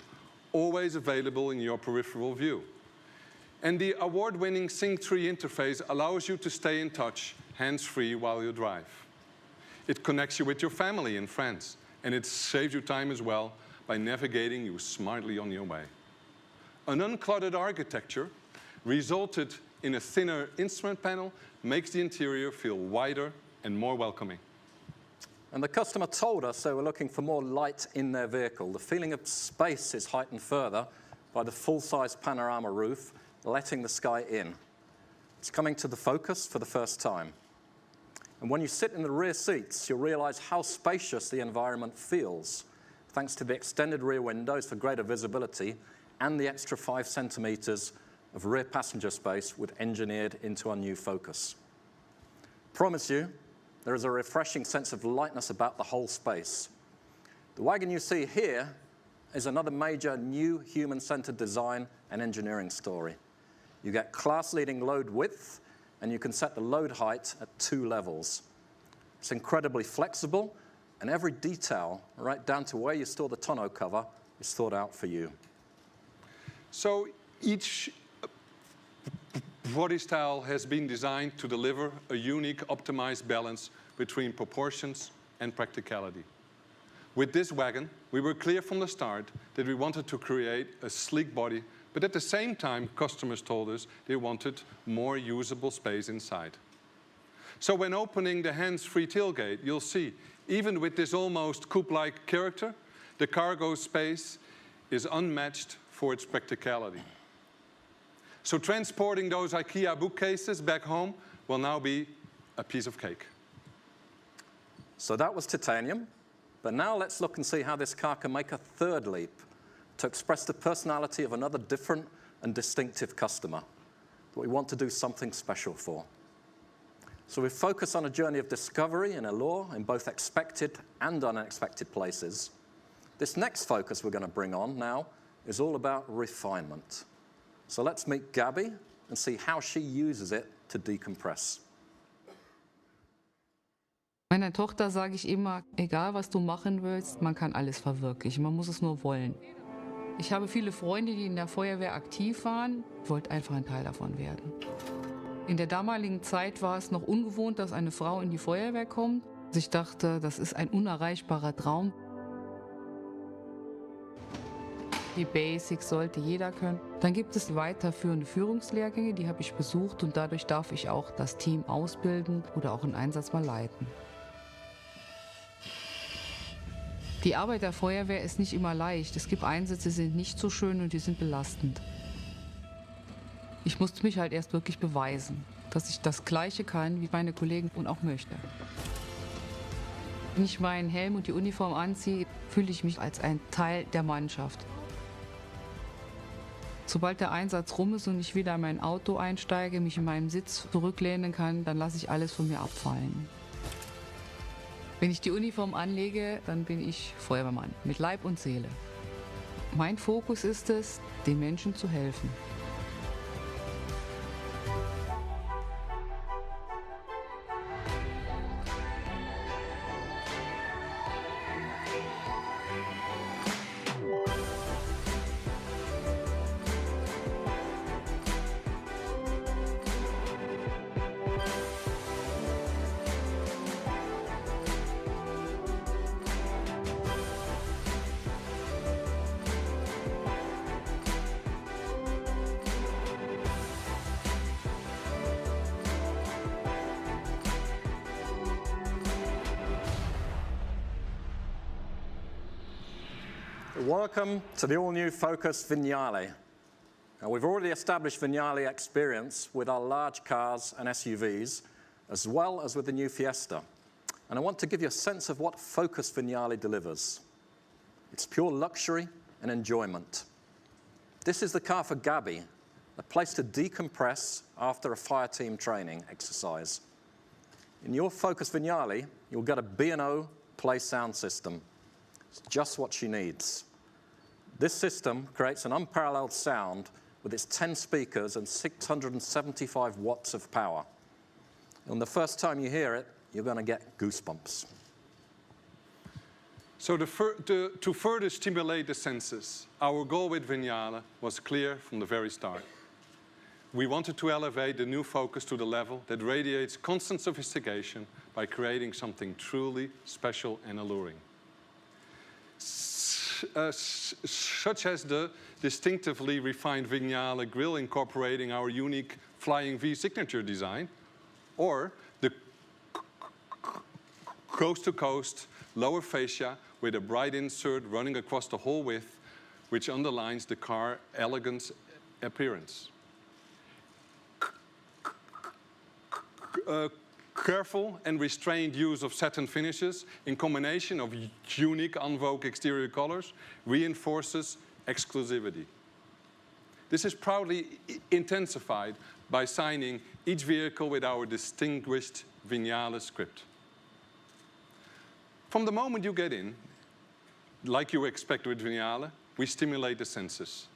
always available in your peripheral view. And the award-winning Sync 3 interface allows you to stay in touch, hands-free, while you drive. It connects you with your family and friends, and it saves you time as well by navigating you smartly on your way. An uncluttered architecture resulted in a thinner instrument panel, makes the interior feel wider and more welcoming. And the customer told us they were looking for more light in their vehicle. The feeling of space is heightened further by the full-size panorama roof, letting the sky in. It's coming to the Focus for the first time. And when you sit in the rear seats, you'll realize how spacious the environment feels, thanks to the extended rear windows for greater visibility and the extra 5 centimeters of rear passenger space we've engineered into our new Focus. Promise you, there is a refreshing sense of lightness about the whole space. The wagon you see here is another major new human-centered design and engineering story. You get class-leading load width, and you can set the load height at 2 levels. It's incredibly flexible, and every detail, right down to where you store the tonneau cover, is thought out for you. So each body style has been designed to deliver a unique, optimized balance between proportions and practicality. With this wagon, we were clear from the start that we wanted to create a sleek body, but at the same time, customers told us they wanted more usable space inside. So when opening the hands-free tailgate, you'll see, even with this almost coupe-like character, the cargo space is unmatched for its practicality. So transporting those IKEA bookcases back home will now be a piece of cake. So that was titanium, but now let's look and see how this car can make a third leap to express the personality of another different and distinctive customer that we want to do something special for. So we focus on a journey of discovery and allure in both expected and unexpected places. This next focus we're going to bring on now is all about refinement. So let's meet Gabby and see how she uses it to decompress. Meiner Tochter sage ich immer, egal was du machen willst, man kann alles verwirklichen, man muss es nur wollen. Ich habe viele Freunde, die in der Feuerwehr aktiv waren, wollte einfach ein Teil davon werden. In der damaligen Zeit war es noch ungewohnt, dass eine Frau in die Feuerwehr kommt. Ich dachte, das ist ein unerreichbarer Traum. Die Basics sollte jeder können. Dann gibt es weiterführende Führungslehrgänge, die habe ich besucht und dadurch darf ich auch das Team ausbilden oder auch einen Einsatz mal leiten. Die Arbeit der Feuerwehr ist nicht immer leicht. Es gibt Einsätze, die sind nicht so schön und die sind belastend. Ich musste mich halt erst wirklich beweisen, dass ich das Gleiche kann wie meine Kollegen und auch möchte. Wenn ich meinen Helm und die Uniform anziehe, fühle ich mich als ein Teil der Mannschaft. Sobald der Einsatz rum ist und ich wieder in mein Auto einsteige, mich in meinem Sitz zurücklehnen kann, dann lasse ich alles von mir abfallen. Wenn ich die Uniform anlege, dann bin ich Feuerwehrmann mit Leib und Seele. Mein Fokus ist es, den Menschen zu helfen. Welcome to the all-new Focus Vignale. Now, we've already established Vignale experience with our large cars and SUVs, as well as with the new Fiesta. And I want to give you a sense of what Focus Vignale delivers. It's pure luxury and enjoyment. This is the car for Gabby, a place to decompress after a fire team training exercise. In your Focus Vignale, you'll get a B&O Play sound system. It's just what she needs. This system creates an unparalleled sound with its 10 speakers and 675 watts of power. And the first time you hear it, you're going to get goosebumps. So to further stimulate the senses, our goal with Vignale was clear from the very start. We wanted to elevate the new Focus to the level that radiates constant sophistication by creating something truly special and alluring. Such as the distinctively refined Vignale grille incorporating our unique Flying V signature design, or the coast-to-coast lower fascia with a bright insert running across the whole width, which underlines the car's elegant appearance. Careful and restrained use of satin finishes in combination of unique en vogue exterior colors reinforces exclusivity. This is proudly intensified by signing each vehicle with our distinguished Vignale script. From the moment you get in, like you expect with Vignale, we stimulate the senses.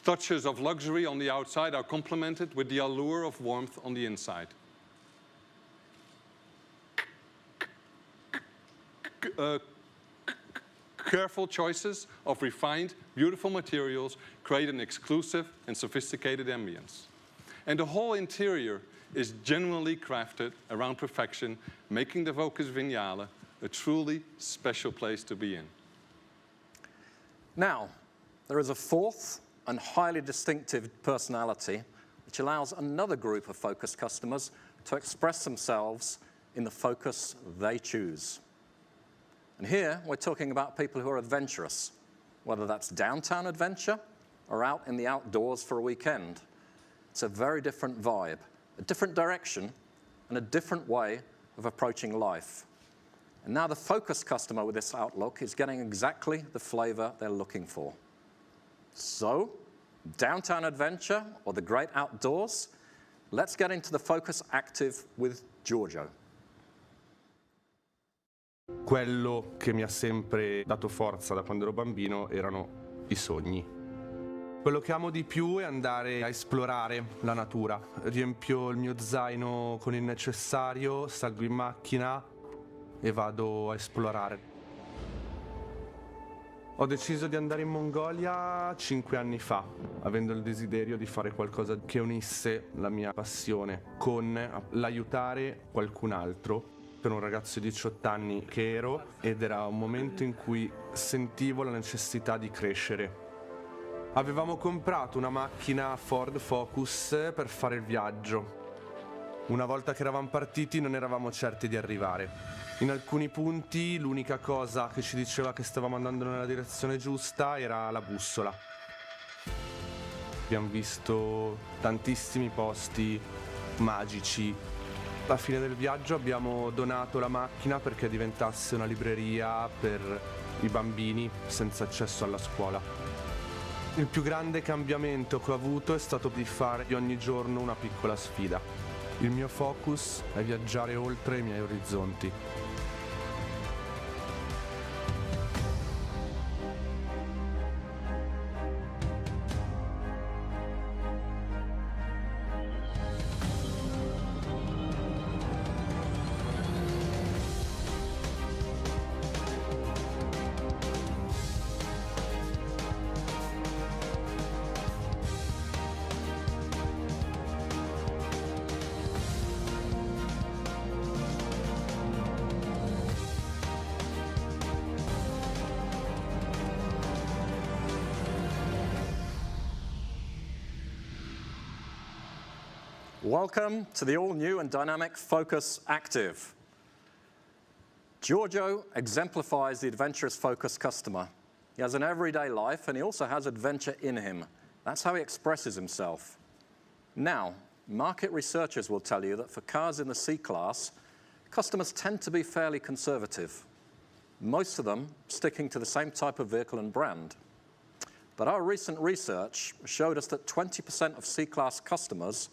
Touches of luxury on the outside are complemented with the allure of warmth on the inside. Careful choices of refined, beautiful materials create an exclusive and sophisticated ambience. And the whole interior is genuinely crafted around perfection, making the Focus Vignale a truly special place to be in. Now, there is a fourth and highly distinctive personality which allows another group of Focus customers to express themselves in the Focus they choose. And here we're talking about people who are adventurous, whether that's downtown adventure or out in the outdoors for a weekend. It's a very different vibe, a different direction, and a different way of approaching life. And now the Focus customer with this outlook is getting exactly the flavor they're looking for. So, downtown adventure or the great outdoors? Let's get into the Focus Active with Giorgio. Quello che mi ha sempre dato forza da quando ero bambino erano i sogni. Quello che amo di più è andare a esplorare la natura. Riempio il mio zaino con il necessario, salgo in macchina e vado a esplorare. Ho deciso di andare in Mongolia 5 anni fa, avendo il desiderio di fare qualcosa che unisse la mia passione con l'aiutare qualcun altro. Per un ragazzo di 18 anni che ero, ed era un momento in cui sentivo la necessità di crescere. Avevamo comprato una macchina Ford Focus per fare il viaggio. Una volta che eravamo partiti non eravamo certi di arrivare. In alcuni punti l'unica cosa che ci diceva che stavamo andando nella direzione giusta era la bussola. Abbiamo visto tantissimi posti magici. Alla fine del viaggio abbiamo donato la macchina perché diventasse una libreria per i bambini senza accesso alla scuola. Il più grande cambiamento che ho avuto è stato di fare di ogni giorno una piccola sfida. Il mio focus è viaggiare oltre i miei orizzonti. Welcome to the all-new and dynamic Focus Active. Giorgio exemplifies the adventurous Focus customer. He has an everyday life and he also has adventure in him. That's how he expresses himself. Now, market researchers will tell you that for cars in the C-Class, customers tend to be fairly conservative, most of them sticking to the same type of vehicle and brand. But our recent research showed us that 20% of C-Class customers,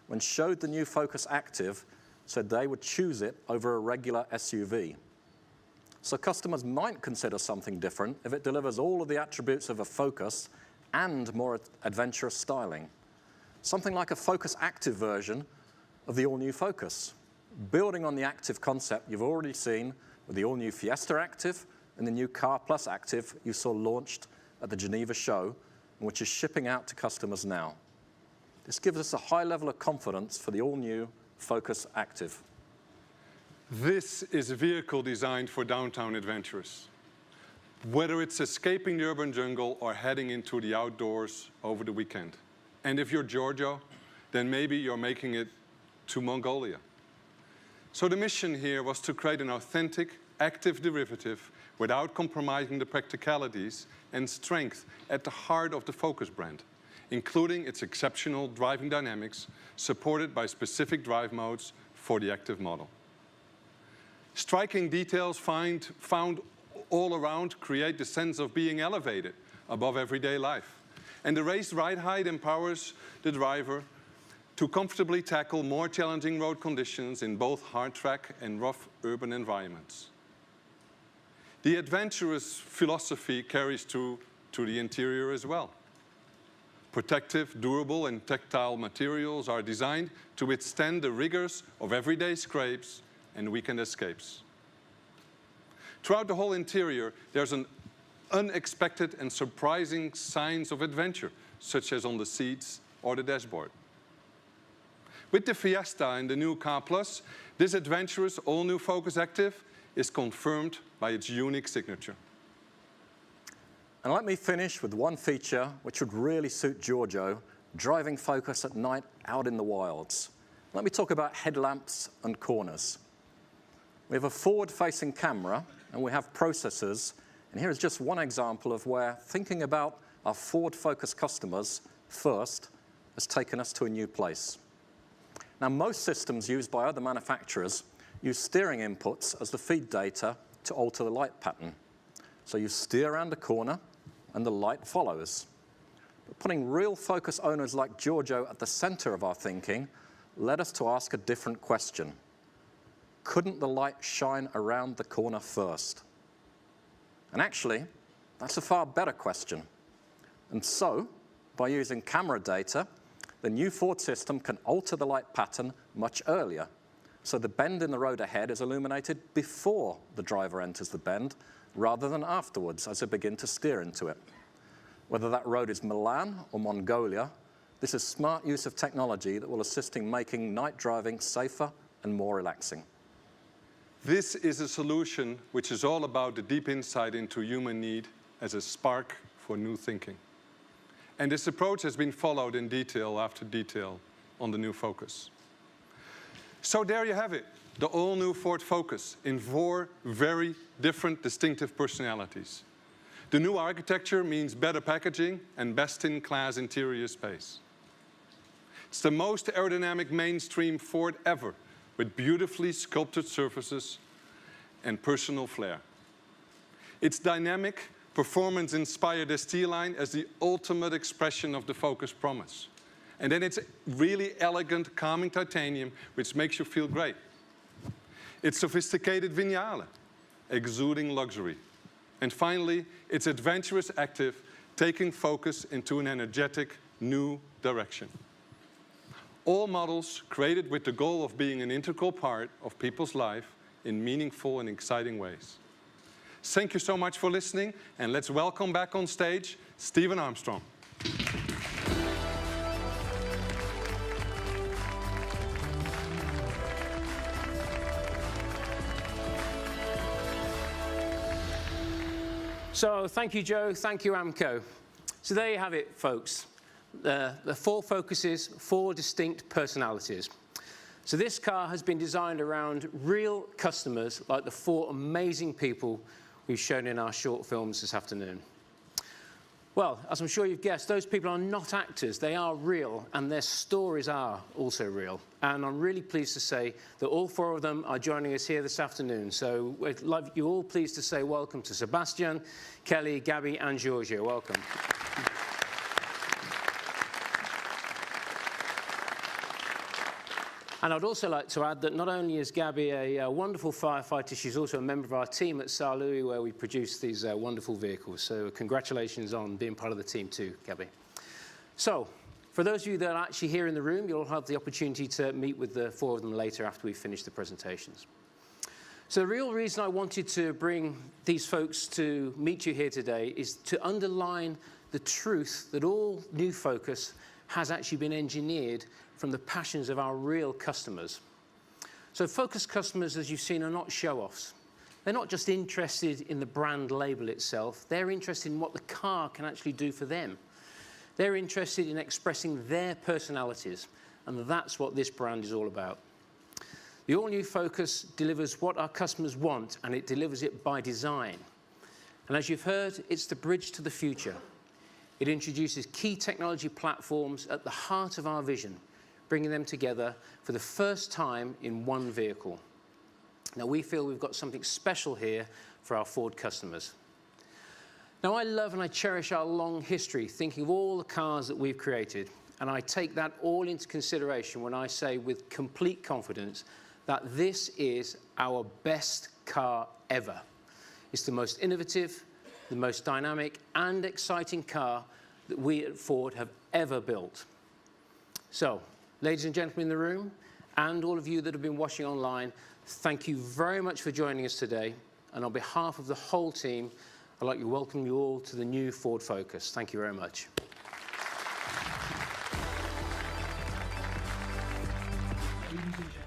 when showed the new Focus Active, said they would choose it over a regular SUV. So customers might consider something different if it delivers all of the attributes of a Focus and more adventurous styling. Something like a Focus Active version of the all-new Focus, building on the Active concept you've already seen with the all-new Fiesta Active and the new Car Plus Active you saw launched at the Geneva show, which is shipping out to customers now. This gives us a high level of confidence for the all-new Focus Active. This is a vehicle designed for downtown adventurers. Whether it's escaping the urban jungle or heading into the outdoors over the weekend. And if you're Giorgio, then maybe you're making it to Mongolia. So the mission here was to create an authentic, active derivative without compromising the practicalities and strength at the heart of the Focus brand, including its exceptional driving dynamics, supported by specific drive modes for the Active model. Striking details found all around create the sense of being elevated above everyday life. And the raised ride height empowers the driver to comfortably tackle more challenging road conditions in both hard track and rough urban environments. The adventurous philosophy carries through to the interior as well. Protective, durable, and tactile materials are designed to withstand the rigors of everyday scrapes and weekend escapes. Throughout the whole interior, there's an unexpected and surprising signs of adventure, such as on the seats or the dashboard. With the Fiesta and the new Car Plus, this adventurous all-new Focus Active is confirmed by its unique signature. And let me finish with one feature which would really suit Giorgio, driving Focus at night out in the wilds. Let me talk about headlamps and corners. We have a forward-facing camera and we have processors, and here is just one example of where thinking about our forward-focused customers first has taken us to a new place. Now, most systems used by other manufacturers use steering inputs as the feed data to alter the light pattern. So you steer around a corner and the light follows. But putting real Focus owners like Giorgio at the center of our thinking led us to ask a different question. Couldn't the light shine around the corner first? And actually, that's a far better question. And so, by using camera data, the new Ford system can alter the light pattern much earlier. So the bend in the road ahead is illuminated before the driver enters the bend, rather than afterwards as they begin to steer into it. Whether that road is Milan or Mongolia, this is smart use of technology that will assist in making night driving safer and more relaxing. This is a solution which is all about the deep insight into human need as a spark for new thinking. And this approach has been followed in detail after detail on the new Focus. So there you have it, the all-new Ford Focus in 4 very different, distinctive personalities. The new architecture means better packaging and best-in-class interior space. It's the most aerodynamic mainstream Ford ever, with beautifully sculpted surfaces and personal flair. It's dynamic Performance inspired ST line as the ultimate expression of the Focus promise. And then it's really elegant, calming titanium, which makes you feel great. It's sophisticated vinyl, exuding luxury. And finally, it's adventurous active, taking Focus into an energetic new direction. All models created with the goal of being an integral part of people's life in meaningful and exciting ways. Thank you so much for listening, and let's welcome back on stage Stephen Armstrong. So thank you, Joe. Thank you, Amco. So there you have it, folks. The 4 focuses, 4 distinct personalities. So this car has been designed around real customers like the 4 amazing people we've shown in our short films this afternoon. Well, as I'm sure you've guessed, those people are not actors. They are real, and their stories are also real. And I'm really pleased to say that all 4 of them are joining us here this afternoon. So we'd love you all pleased to say welcome to Sebastian, Kelly, Gabby, and Giorgio. Welcome. And I'd also like to add that not only is Gabby a wonderful firefighter, she's also a member of our team at Saint Louis, where we produce these wonderful vehicles. So congratulations on being part of the team too, Gabby. So for those of you that are actually here in the room, you'll have the opportunity to meet with the 4 of them later after we've finished the presentations. So the real reason I wanted to bring these folks to meet you here today is to underline the truth that all new Focus has actually been engineered from the passions of our real customers. So Focus customers, as you've seen, are not show-offs. They're not just interested in the brand label itself. They're interested in what the car can actually do for them. They're interested in expressing their personalities, and that's what this brand is all about. The all-new Focus delivers what our customers want, and it delivers it by design. And as you've heard, it's the bridge to the future. It introduces key technology platforms at the heart of our vision, bringing them together for the first time in one vehicle. Now, we feel we've got something special here for our Ford customers. Now, I love and I cherish our long history, thinking of all the cars that we've created, and I take that all into consideration when I say with complete confidence that this is our best car ever. It's the most innovative, the most dynamic and exciting car that we at Ford have ever built. So, ladies and gentlemen in the room, and all of you that have been watching online, thank you very much for joining us today. And on behalf of the whole team, I'd like to welcome you all to the new Ford Focus. Thank you very much. Ladies and gentlemen.